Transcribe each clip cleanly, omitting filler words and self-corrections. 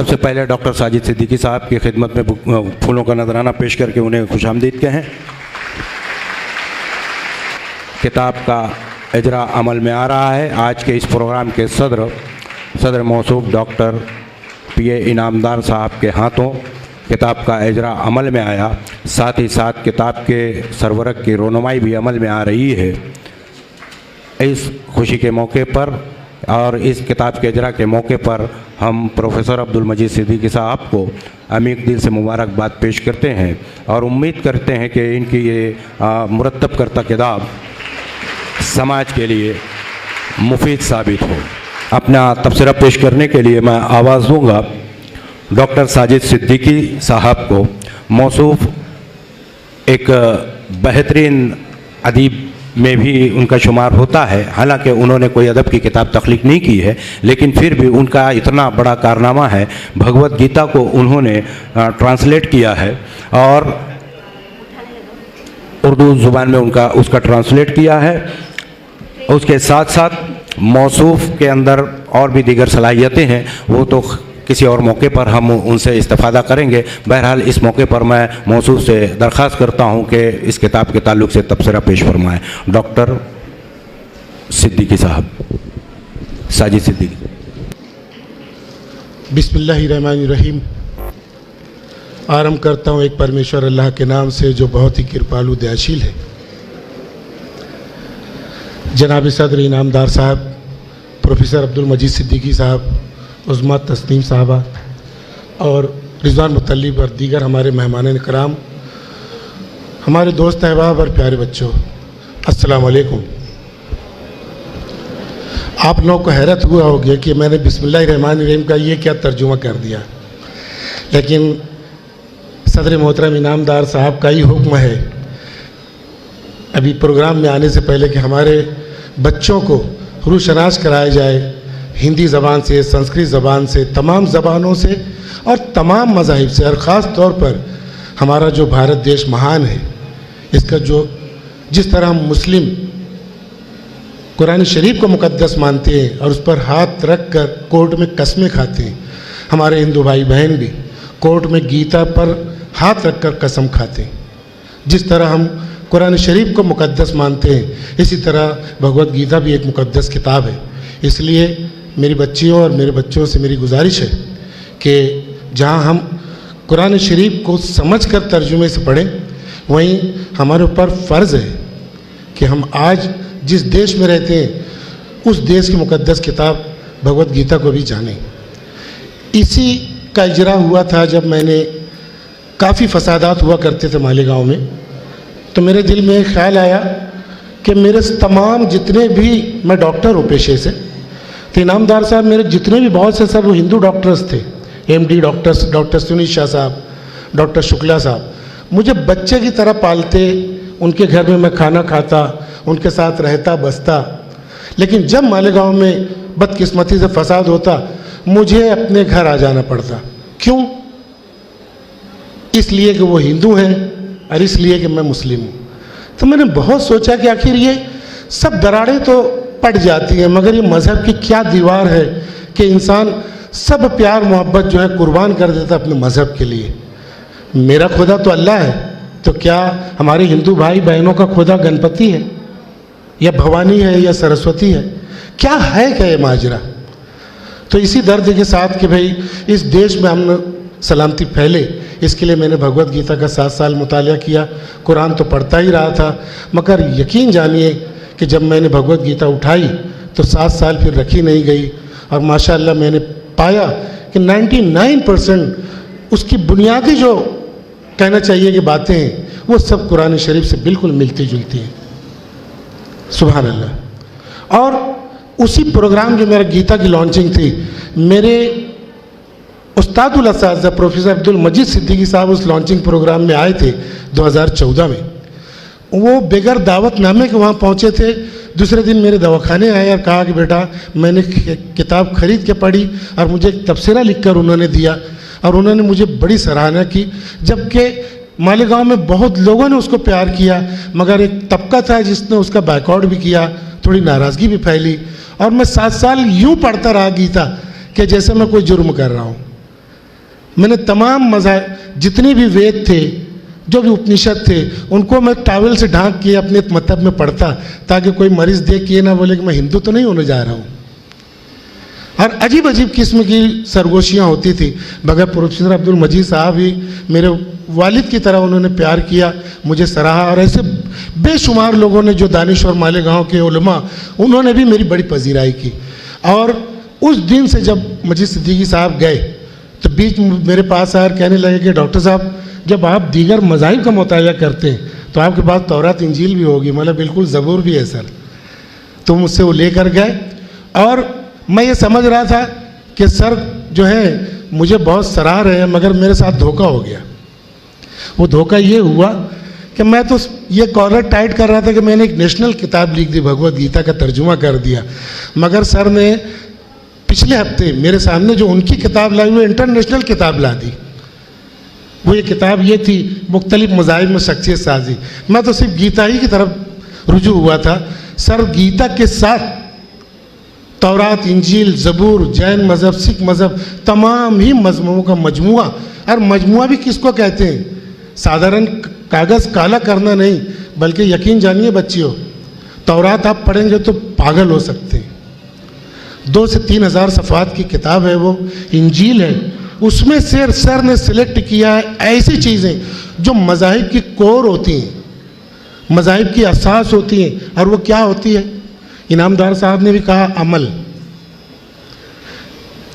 सबसे पहले डॉक्टर साजिद सिद्दीकी साहब की खिदमत में फूलों का नजराना पेश करके उन्हें खुशामदीद कहें। किताब का इजरा अमल में आ रहा है। आज के इस प्रोग्राम के सदर मौसूफ डॉक्टर पीए इनामदार साहब के हाथों किताब का इजरा अमल में आया। साथ ही साथ किताब के सरवरक की रोनुमाई भी अमल में आ रही है। इस खुशी के मौके पर और इस किताब के इजरा के मौके पर हम प्रोफेसर अब्दुल मजीद सिद्दीकी साहब को अमीर दिल से मुबारकबाद पेश करते हैं और उम्मीद करते हैं कि इनकी ये मुरतब करता किताब समाज के लिए मुफीद साबित हो। अपना तबसरा पेश करने के लिए मैं आवाज़ दूंगा डॉक्टर साजिद सिद्दीकी साहब को। मौसूफ एक बेहतरीन अदीब में भी उनका शुमार होता है। हालांकि उन्होंने कोई अदब की किताब तख्लीक नहीं की है, लेकिन फिर भी उनका इतना बड़ा कारनामा है। भगवत गीता को उन्होंने ट्रांसलेट किया है और उर्दू ज़ुबान में उसका ट्रांसलेट किया है। उसके साथ साथ मौसूफ के अंदर और भी दीगर सलाहियतें हैं, वो तो किसी और मौके पर हम उनसे इस्तेफादा करेंगे। बहरहाल इस मौके पर मैं मौसूफ से दरख्वास्त करता हूं कि इस किताब के ताल्लुक़ से तबसरा पेश फरमाएं। डॉक्टर सिद्दीकी साहब, साजिद सिद्दीकी। बिस्मिल्लाहिर्रहमानिर्रहीम। आरंभ करता हूं एक परमेश्वर अल्लाह के नाम से जो बहुत ही कृपालु दयाशील है। जनाब सदर इनामदार साहब, प्रोफेसर अब्दुल मजीद सिद्दीकी साहब, उज़्मा तस्नीम साहबा और रिजवान मुतल्लिब और दीगर हमारे मेहमान कराम, हमारे दोस्त अहबाब और प्यारे बच्चों, अस्सलाम वालेकुम। आप लोगों को हैरत हुआ होगी कि मैंने बिस्मिल्लाहिर्रहमानिर्रहीम का ये क्या तर्जुमा कर दिया, लेकिन सदर मोहतरम इनामदार साहब का ही हुक्म है अभी प्रोग्राम में आने से पहले कि हमारे बच्चों को रूशनास कराया जाए हिंदी ज़बान से, संस्कृत ज़बान से, तमाम ज़बानों से और तमाम मज़ाहिब से। और ख़ास तौर पर हमारा जो भारत देश महान है, इसका जो जिस तरह हम मुस्लिम कुरान शरीफ को मुक़द्दस मानते हैं और उस पर हाथ रख कर कोर्ट में कस्में खाते हैं, हमारे हिंदू भाई बहन भी कोर्ट में गीता पर हाथ रख कर कसम खाते हैं। जिस तरह हम कुरान शरीफ को मुक़द्दस मानते हैं, इसी तरह भगवत गीता भी एक मुक़द्दस किताब है। इसलिए मेरी बच्चियों और मेरे बच्चों से मेरी गुजारिश है कि जहाँ हम कुरान शरीफ को समझकर तर्जुमे से पढ़ें, वहीं हमारे ऊपर फ़र्ज़ है कि हम आज जिस देश में रहते हैं उस देश की मुक़द्दस किताब भगवत गीता को भी जानें। इसी का इजरा हुआ था जब मैंने काफ़ी फसादात हुआ करते थे मालेगांव में, तो मेरे दिल में एक ख्याल आया कि मेरे तमाम जितने भी, मैं डॉक्टर हूँ पेशे से, तो इनामदार साहब मेरे जितने भी बहुत से सब हिंदू डॉक्टर्स थे, MD doctors, doctor Sunil Shah साहब, डॉक्टर शुक्ला साहब, मुझे बच्चे की तरह पालते, उनके घर में मैं खाना खाता, उनके साथ रहता बसता। लेकिन जब मालेगांव में बदकिस्मती से फसाद होता, मुझे अपने घर आ जाना पड़ता। क्यों? इसलिए कि वो हिंदू हैं और इसलिए कि मैं मुस्लिम हूँ। तो मैंने बहुत सोचा कि आखिर ये सब दरारें तो पड़ जाती हैं, मगर ये मज़हब की क्या दीवार है कि इंसान सब प्यार मोहब्बत जो है कुर्बान कर देता अपने मज़हब के लिए। मेरा खुदा तो अल्लाह है, तो क्या हमारे हिंदू भाई बहनों का खुदा गणपति है या भवानी है या सरस्वती है? क्या है क्या ये माजरा? तो इसी दर्द के साथ कि भाई इस देश में हम सलामती फैले, इसके लिए मैंने भगवत गीता का 7 साल मुतालिया किया। कुरान तो पढ़ता ही रहा था, मगर यकीन जानिए कि जब मैंने भगवत गीता उठाई तो 7 साल फिर रखी नहीं गई। और माशाअल्लाह मैंने पाया कि 99% उसकी बुनियादी जो कहना चाहिए कि बातें हैं, वो सब कुरान शरीफ से बिल्कुल मिलती जुलती हैं। सुभान अल्लाह। और उसी प्रोग्राम जो मेरा गीता की लॉन्चिंग थी, मेरे उस्तादुल असातिज़ा प्रोफेसर अब्दुल मजीद सिद्दीकी साहब उस लॉन्चिंग प्रोग्राम में आए थे 2014 में। वो बेगर दावतनामे के वहाँ पहुँचे थे। दूसरे दिन मेरे दवाखाने आए और कहा कि बेटा मैंने किताब खरीद के पढ़ी और मुझे एक तबसरा लिखकर उन्होंने दिया और उन्होंने मुझे बड़ी सराहना की। जबकि मालेगांव में बहुत लोगों ने उसको प्यार किया, मगर एक तबका था जिसने उसका बैकआउट भी किया, थोड़ी नाराज़गी भी फैली। और मैं 7 साल यूँ पढ़ता रहा गीता कि जैसे मैं कोई जुर्म कर रहा हूँ। मैंने तमाम मज़ाहिब जितने भी वेद थे, जो भी उपनिषद थे, उनको मैं टॉवल से ढांक के अपने मतहब में पढ़ता, ताकि कोई मरीज देख के ये ना बोले कि मैं हिंदू तो नहीं होने जा रहा हूँ। और अजीब अजीब किस्म की सरगोशियाँ होती थी। मगर प्रोफेसर अब्दुल मजीद साहब ही मेरे वालिद की तरह उन्होंने प्यार किया, मुझे सराहा, और ऐसे बेशुमार लोगों ने जो दानिश और मालेगांव के उलमा, उन्होंने भी मेरी बड़ी पजीराई की। और उस दिन से जब मजीद सिद्दीकी साहब गए तो बीच में मेरे पास आकर कहने लगे कि डॉक्टर साहब, जब आप दीगर मज़ाहिब का मुताया करते हैं तो आपके पास तौरात इंजील भी होगी। मतलब बिल्कुल ज़बूर भी है सर। तो मुझसे वो लेकर गए और मैं ये समझ रहा था कि सर जो है मुझे बहुत सराह रहे हैं, मगर मेरे साथ धोखा हो गया। वो धोखा ये हुआ कि मैं तो ये कॉलर टाइट कर रहा था कि मैंने एक नेशनल किताब लिख दी, भगवद गीता का तर्जुमा कर दिया। मगर सर ने पिछले हफ्ते मेरे सामने जो उनकी किताब लाई, वो इंटरनेशनल किताब ला दी। वो ये किताब ये थी, मुख्तलिफ मज़ाहिब में शख्सियत साजी। मैं तो सिर्फ गीता ही की तरफ रुजू हुआ था। सर गीता के साथ तौरात, इंजील, ज़बूर, जैन मज़हब, सिख मज़हब, तमाम ही मज़मूओं का मजमुआ। और मजमुआ भी किसको कहते हैं? साधारण कागज़ काला करना नहीं, बल्कि यकीन जानिए बच्चियों, तौरात आप पढ़ेंगे तो पागल हो सकते हैं। 2 से 3 हज़ार सफ़ात की किताब है वो। इंजील है, उसमें से सर ने सिलेक्ट किया है ऐसी चीज़ें जो मज़ाहिब की कोर होती हैं, मज़ाहिब की असास होती हैं। और वो क्या होती है? इनामदार साहब ने भी कहा, अमल।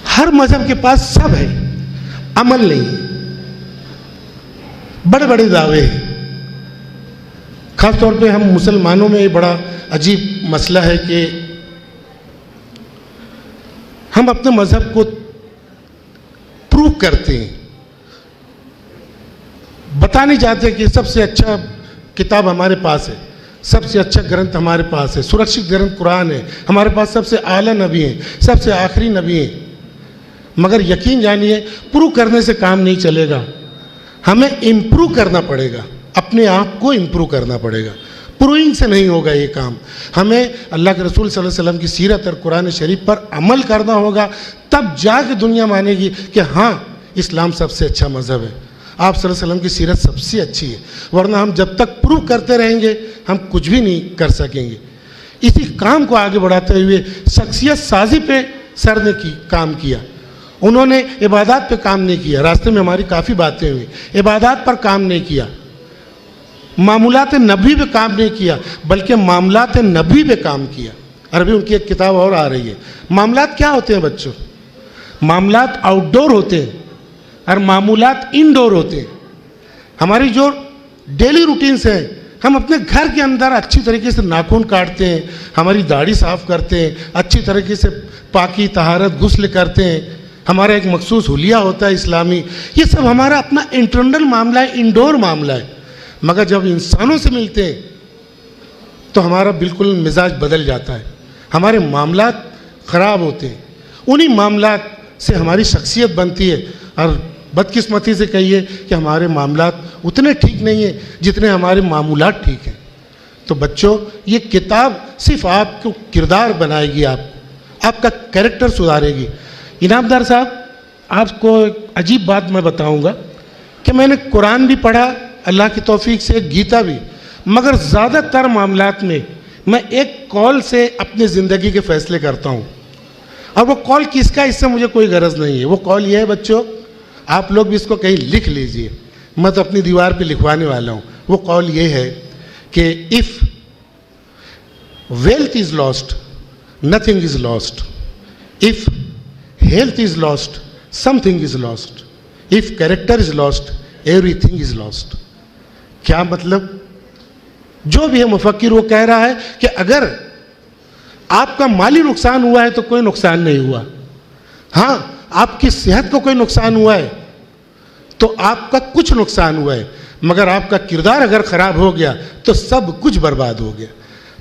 हर मज़हब के पास सब है, अमल नहीं है। बड़े बड़े दावे हैं। ख़ास तौर पे हम मुसलमानों में ये बड़ा अजीब मसला है कि हम अपने मज़हब को प्रूव करते हैं, बता नहीं चाहते कि सबसे अच्छा किताब हमारे पास है, सबसे अच्छा ग्रंथ हमारे पास है, सुरक्षित ग्रंथ कुरान है, हमारे पास सबसे आला नबी है, सबसे आखिरी नबी है। मगर यकीन जानिए, प्रूव करने से काम नहीं चलेगा। हमें इम्प्रूव करना पड़ेगा, अपने आप को इम्प्रूव करना पड़ेगा। प्रूविंग से नहीं होगा ये काम। हमें अल्लाह के रसूल सल्लल्लाहु अलैहि वसल्लम की सीरत और कुरान शरीफ पर अमल करना होगा, तब जाके दुनिया मानेगी कि हाँ, इस्लाम सबसे अच्छा मज़हब है, आप सल्लल्लाहु अलैहि वसल्लम की सीरत सबसे अच्छी है। वरना हम जब तक प्रूव करते रहेंगे हम कुछ भी नहीं कर सकेंगे। इसी काम को आगे बढ़ाते हुए शख्सियत साजी पे सर ने काम किया। उन्होंने इबादत पे काम नहीं किया। रास्ते में हमारी काफ़ी बातें हुई, इबादत पर काम नहीं किया, मामूलात नबी पे काम नहीं किया, बल्कि मामलात नबी पे काम किया। अरबी उनकी एक किताब और आ रही है। मामलात क्या होते हैं बच्चों? मामलात आउटडोर होते हैं और मामूलात इनडोर होते हैं। हमारी जो डेली रूटीन्स हैं, हम अपने घर के अंदर अच्छी तरीके से नाखून काटते हैं, हमारी दाढ़ी साफ़ करते हैं, अच्छी तरीके से पाकी तहारत गुस्ल करते हैं, हमारा एक मखसूस हुलिया होता है इस्लामी। ये सब हमारा अपना इंटरनल मामला है, इंडोर मामला है। मगर जब इंसानों से मिलते हैं तो हमारा बिल्कुल मिजाज बदल जाता है, हमारे मामलात ख़राब होते हैं। उन्हीं मामलात से हमारी शख्सियत बनती है। और बदकिस्मती से कहिए कि हमारे मामलात उतने ठीक नहीं हैं जितने हमारे मामूलात ठीक हैं। तो बच्चों, ये किताब सिर्फ आपको किरदार बनाएगी, आपका कैरेक्टर सुधारेगी। इनामदार साहब, आपको एक अजीब बात मैं बताऊंगा कि मैंने कुरान भी पढ़ा अल्लाह की तौफीक से, गीता भी, मगर ज़्यादातर मामलात में मैं एक कॉल से अपनी ज़िंदगी के फ़ैसले करता हूँ। और वो कॉल किसका, इससे मुझे कोई गरज नहीं है। वो कॉल ये है बच्चों, आप लोग भी इसको कहीं लिख लीजिए, मैं तो अपनी दीवार पे लिखवाने वाला हूँ। वो कॉल ये है कि if wealth is lost, nothing is lost. If health is lost, something is lost. If character is lost, everything is lost. क्या मतलब? जो भी है मुफक्किर वो कह रहा है कि अगर आपका माली नुकसान हुआ है तो कोई नुकसान नहीं हुआ। हाँ, आपकी सेहत को कोई नुकसान हुआ है तो आपका कुछ नुकसान हुआ है, मगर आपका किरदार अगर ख़राब हो गया तो सब कुछ बर्बाद हो गया।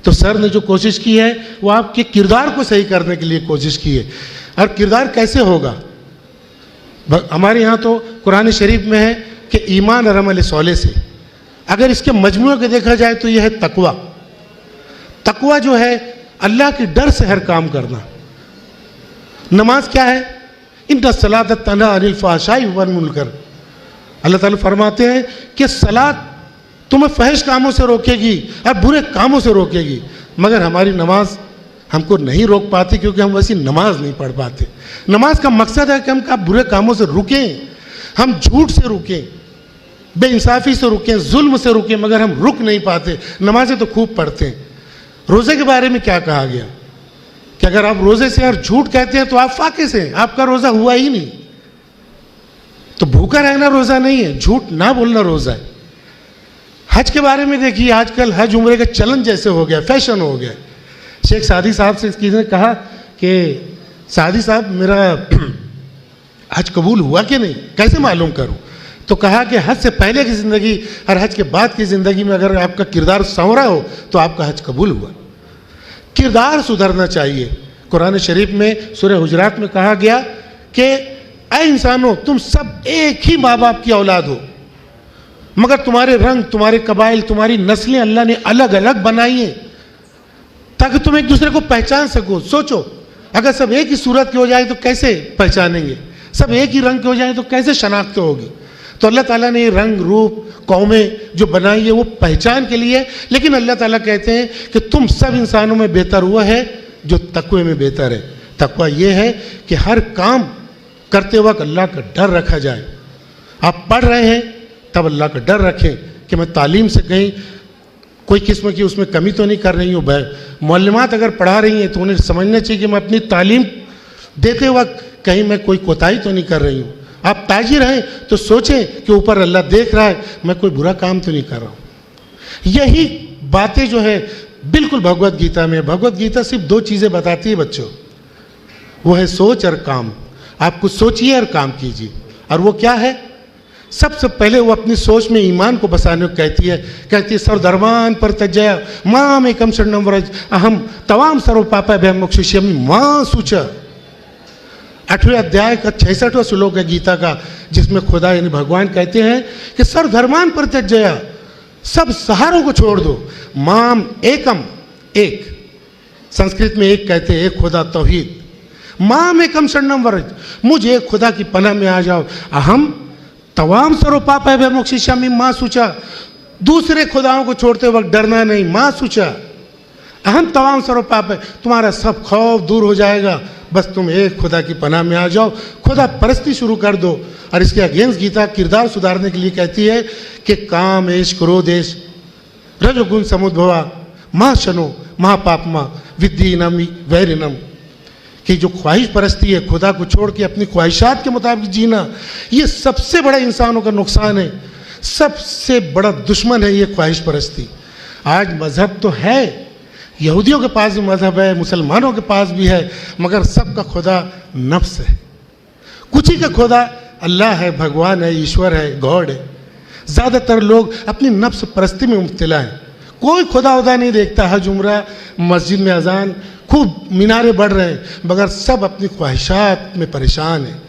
तो सर ने जो कोशिश की है वो आपके किरदार को सही करने के लिए कोशिश की है। और किरदार कैसे होगा? हमारे यहाँ तो कुरान शरीफ में है कि ईमान और अमल सौले से। अगर इसके मजमूए को देखा जाए तो यह है तकवा। तकवा जो है अल्लाह के डर से हर काम करना। नमाज क्या है? इन्ना सलात तन्हा अनिल फ़ाहशाई वल मुनकर। अल्लाह ताला फरमाते हैं कि सलात तुम्हें फहश कामों से रोकेगी और बुरे कामों से रोकेगी, मगर हमारी नमाज हमको नहीं रोक पाती क्योंकि हम वैसी नमाज नहीं पढ़ पाते। नमाज का मकसद है कि हम बुरे कामों से रुकें, हम झूठ से रुकें, बेइंसाफ़ी से रुकें, जुल्म से रुकें, मगर हम रुक नहीं पाते। नमाजें तो खूब पढ़ते हैं। रोज़े के बारे में क्या कहा गया कि अगर आप रोज़े से और झूठ कहते हैं तो आप फाकिस हैं, आपका रोज़ा हुआ ही नहीं। तो भूखा रहना रोज़ा नहीं है, झूठ ना बोलना रोज़ा है। हज के बारे में देखिए, आजकल हज उम्रे का चलन जैसे हो गया, फैशन हो गया। शेख सादी साहब से किसी ने कहा कि सादी साहब मेरा हज कबूल हुआ कि नहीं, कैसे मालूम करूं? तो कहा कि हज से पहले की ज़िंदगी और हज के बाद की ज़िंदगी में अगर आपका किरदार संवरा हो तो आपका हज कबूल हुआ। किरदार सुधरना चाहिए। कुरान शरीफ में सूरह हुजरात में कहा गया कि ऐ इंसानों, तुम सब एक ही माँ बाप की औलाद हो, मगर तुम्हारे रंग, तुम्हारे कबाइल, तुम्हारी नस्लें अल्लाह ने अलग अलग बनाई हैं ताकि तुम एक दूसरे को पहचान सको। सोचो, अगर सब एक ही सूरत के हो जाए तो कैसे पहचानेंगे? सब एक ही रंग के हो जाए तो कैसे शनाख्त होगी? तो अल्लाह ताला ने ये रंग रूप कौमें जो बनाई है वो पहचान के लिए, लेकिन अल्लाह ताला कहते हैं कि तुम सब इंसानों में बेहतर हुआ है जो तकवे में बेहतर है। तकवा ये है कि हर काम करते वक्त अल्लाह का डर रखा जाए। आप पढ़ रहे हैं तब अल्लाह का डर रखें कि मैं तालीम से कहीं कोई किस्म की उसमें कमी तो नहीं कर रही हूँ। मौलमात अगर पढ़ा रही हैं तो उन्हें समझना चाहिए कि मैं अपनी तालीम देते वक्त कहीं मैं कोई कोताही तो नहीं कर रही हूँ। आप ताजिर हैं तो सोचें कि ऊपर अल्लाह देख रहा है, मैं कोई बुरा काम तो नहीं कर रहा हूँ। यही बातें जो है बिल्कुल भगवत गीता में। भगवत गीता सिर्फ दो चीज़ें बताती है बच्चों, वो है सोच और काम। आप कुछ सोचिए और काम कीजिए। और वो क्या है? सबसे पहले वो अपनी सोच में ईमान को बसाने को कहती है सर्वधर्मान पर तज्जया माम एकम शरणम व्रज अहम तवाम सर्व पापा भयम मोक्षयिष्यामि मां सूचा। 8वें अध्याय का 66वां श्लोक है गीता का, जिसमें खुदा यानी भगवान कहते हैं कि सर्वधर्मान पर तज्जया, सब सहारों को छोड़ दो, माम एकम, एक, संस्कृत में एक कहते हैं एक खुदा तौहीद, माम एकम शरणम व्रज, मुझे एक खुदा की पनाह में आ जाओ, अहम तवाम सर्व पाप है मोक्षयिष्यामि मां सूचा, दूसरे खुदाओं को छोड़ते वक्त डरना नहीं, मां सूचा, अहम तवाम सर्व पाप है, तुम्हारा सब खौफ दूर हो जाएगा, बस तुम एक खुदा की पनाह में आ जाओ, खुदा परस्ती शुरू कर दो। और इसके अगेंस्ट गीता किरदार सुधारने के लिए कहती है कि काम ऐश क्रोध ऐश रजोगुण समुद्भवा महाशनो महापापमा विद्धि वैरिनम, कि जो ख्वाहिश परस्ती है, खुदा को छोड़ के अपनी ख्वाहिशात के मुताबिक जीना, ये सबसे बड़ा इंसानों का नुकसान है, सबसे बड़ा दुश्मन है ये ख्वाहिश परस्ती। आज मज़हब तो है, यहूदियों के पास भी मज़हब है, मुसलमानों के पास भी है, मगर सबका खुदा नफ्स है। कुछ ही का खुदा अल्लाह है, भगवान है, ईश्वर है, गॉड है। ज़्यादातर लोग अपनी नफ्स परस्ती में मुब्तला हैं, कोई खुदा उदा नहीं देखता। हज उम्रा, मस्जिद में अजान, खूब मीनारे बढ़ रहे हैं, मगर सब अपनी ख्वाहिशात में परेशान हैं।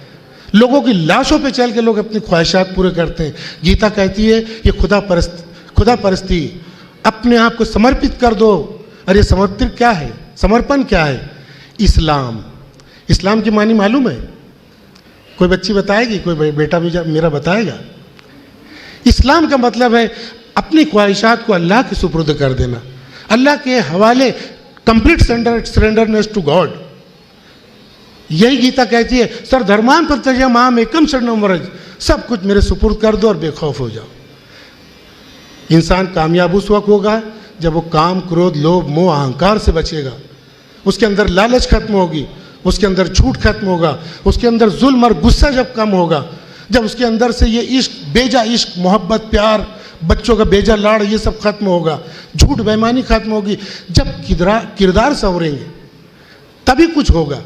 लोगों की लाशों पे चल के लोग अपनी ख्वाहिशात पूरे करते हैं। गीता कहती है ये खुदा परस्ती, अपने आप को समर्पित कर दो। और ये समर्पित क्या है, समर्पण क्या है? इस्लाम। इस्लाम की मानी मालूम है? कोई बच्ची बताएगी, कोई बेटा मेरा बताएगा? इस्लाम का मतलब है अपनी ख्वाहिशात को अल्लाह के सुपुर्द कर देना, अल्लाह के हवाले, कंप्लीट सरेंडरनेस टू गॉड। यही गीता कहती है सर्वधर्मान पर तज्जया माम एकम शरणम व्रज, सब कुछ मेरे सुपुर्द कर दो और बेखौफ हो जाओ। इंसान कामयाब उस वक्त होगा जब वो काम, क्रोध, लोभ, मोह, अहंकार से बचेगा। उसके अंदर लालच खत्म होगी, उसके अंदर झूठ खत्म होगा, उसके अंदर जुल्म और गुस्सा जब कम होगा, जब उसके अंदर से ये इश्क, बेजा इश्क, मोहब्बत, प्यार, बच्चों का बेजा लाड़, ये सब खत्म होगा, झूठ बेईमानी खत्म होगी, जब किरदार संवरेंगे तभी कुछ होगा।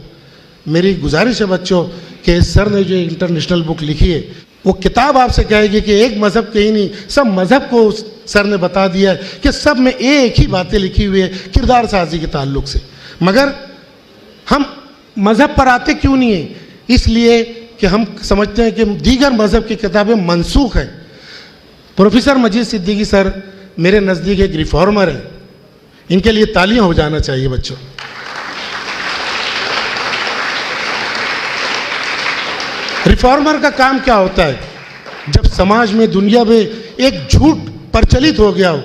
मेरी गुजारिश है बच्चों कि सर ने जो इंटरनेशनल बुक लिखी है, वो किताब आपसे कहेगी कि एक मज़हब के ही नहीं, सब मज़हब को सर ने बता दिया है कि सब में एक ही बातें लिखी हुई है किरदार साजी के ताल्लुक से। मगर हम मज़हब पर आते क्यों नहीं हैं? इसलिए कि हम समझते हैं कि दीगर मज़हब की किताबें मनसूख हैं। प्रोफेसर मजीद सिद्दीकी सर मेरे नज़दीक एक रिफॉर्मर हैं, इनके लिए तालियां हो जाना चाहिए बच्चों। रिफॉर्मर का काम क्या होता है? जब समाज में, दुनिया में एक झूठ प्रचलित हो गया हो,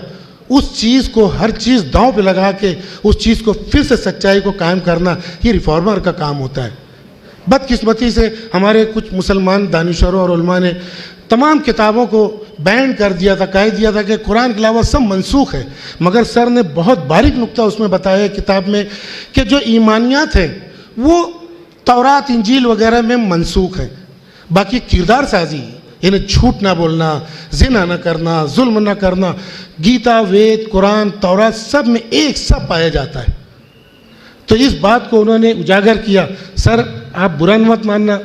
उस चीज़ को, हर चीज़ दांव पे लगा के उस चीज़ को फिर से सच्चाई को कायम करना, ये रिफॉर्मर का काम होता है। बदकिस्मती से हमारे कुछ मुसलमान दानिशरों और उलमा ने तमाम किताबों को बैन कर दिया था, कह दिया था कि कुरान के अलावा सब मनसूख है। मगर सर ने बहुत बारीक नुक्ता उसमें बताया है किताब में कि जो ईमानियात हैं वो तौरात, इंजील वगैरह में मनसूख है। बाकी किरदार साजी, इन्हें झूठ ना बोलना, जिना ना करना, जुल्म ना करना, गीता, वेद, कुरान, तौरात सब में एक सब पाया जाता है। तो इस बात को उन्होंने उजागर किया। सर आप बुरा मत मानना,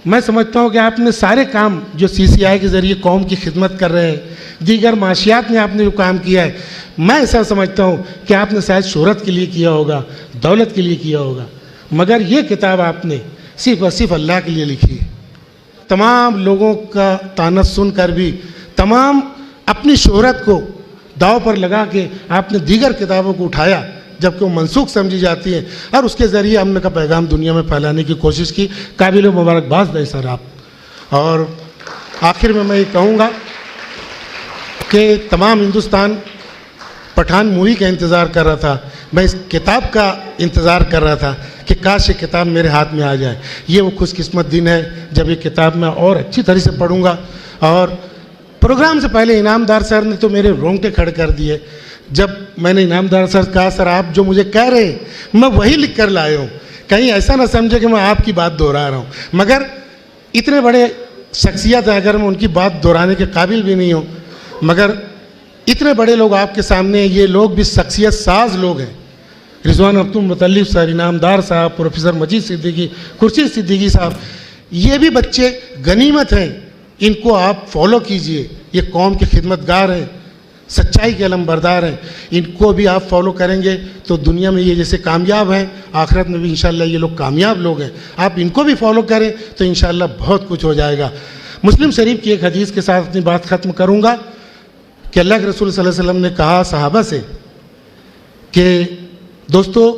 मैं समझता हूँ कि आपने सारे काम जो CCI के ज़रिए कौम की खिदमत कर रहे हैं, दीगर माशियात में आपने जो काम किया है, मैं ऐसा समझता हूँ कि आपने शायद शोहरत के लिए किया होगा, दौलत के लिए किया होगा, मगर ये किताब आपने सिर्फ और सिर्फ अल्लाह के लिए लिखी है। तमाम लोगों का ताना सुनकर भी, तमाम अपनी शोहरत को दाव पर लगा के आपने दीगर किताबों को उठाया जबकि वो मनसूख समझी जाती है, और उसके ज़रिए हमने का पैगाम दुनिया में फैलाने की कोशिश की। काबिल मुबारकबाद है सर आप। और आखिर में मैं ये कहूँगा कि तमाम हिंदुस्तान पठान मूवी का इंतज़ार कर रहा था, मैं इस किताब का इंतज़ार कर रहा था कि काश ये किताब मेरे हाथ में आ जाए। ये वो खुशकिस्मत दिन है जब ये किताब मैं और अच्छी तरह से पढ़ूँगा। और प्रोग्राम से पहले इनामदार सर ने तो मेरे रोंगटे खड़े कर दिए। जब मैंने इनामदार सर कहा, सर आप जो मुझे कह रहे हैं मैं वही लिख कर लाया हूँ, कहीं ऐसा ना समझे कि मैं आपकी बात दोहरा रहा हूँ। मगर इतने बड़े शख्सियत हैं, अगर मैं उनकी बात दोहराने के काबिल भी नहीं हूँ, मगर इतने बड़े लोग आपके सामने, ये लोग भी शख्सियत साज लोग हैं। रिजवान अब्दुल मुतल्लिब सर, इनामदार साहब, प्रोफेसर मजीद सिद्दीकी, खुर्शीद सिद्दीकी साहब, ये भी बच्चे गनीमत हैं, इनको आप फॉलो कीजिए। ये कौम के खिदमतगार हैं, सच्चाई के अलमबरदार हैं, इनको भी आप फॉलो करेंगे तो दुनिया में ये जैसे कामयाब हैं, आखिरत में भी इंशाअल्लाह ये लोग कामयाब लोग हैं। आप इनको भी फॉलो करें तो इंशाअल्लाह बहुत कुछ हो जाएगा। मुस्लिम शरीफ की एक हदीस के साथ अपनी बात ख़त्म करूँगा कि अल्लाह के रसूल सल्लल्लाहु अलैहि वसल्लम ने कहा सहाबा से कि दोस्तों,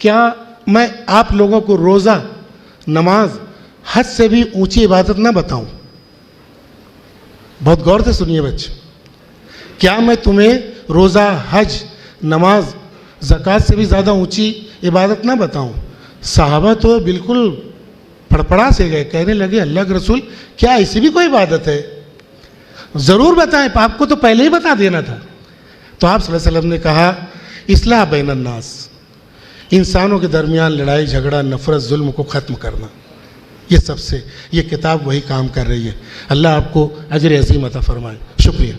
क्या मैं आप लोगों को रोज़ा, नमाज, हज से भी ऊंची इबादत ना बताऊं? बहुत गौर से सुनिए बच्चे, क्या मैं तुम्हें रोज़ा, हज, नमाज, ज़कात से भी ज़्यादा ऊंची इबादत ना बताऊं? सहाबा तो बिल्कुल फड़फड़ा से गए, कहने लगे अल्लाह के रसूल क्या ऐसी भी कोई इबादत है? ज़रूर बताएं, आपको तो पहले ही बता देना था। तो आप सल्लल्लाहु अलैहि वसल्लम ने कहा इस्लाह बैनन नास, इंसानों के दरमियान लड़ाई झगड़ा, नफरत, जुल्म को ख़त्म करना, ये सबसे ये किताब वही काम कर रही है। अल्लाह आपको अजर अज़ीम अता फरमाए। शुक्रिया।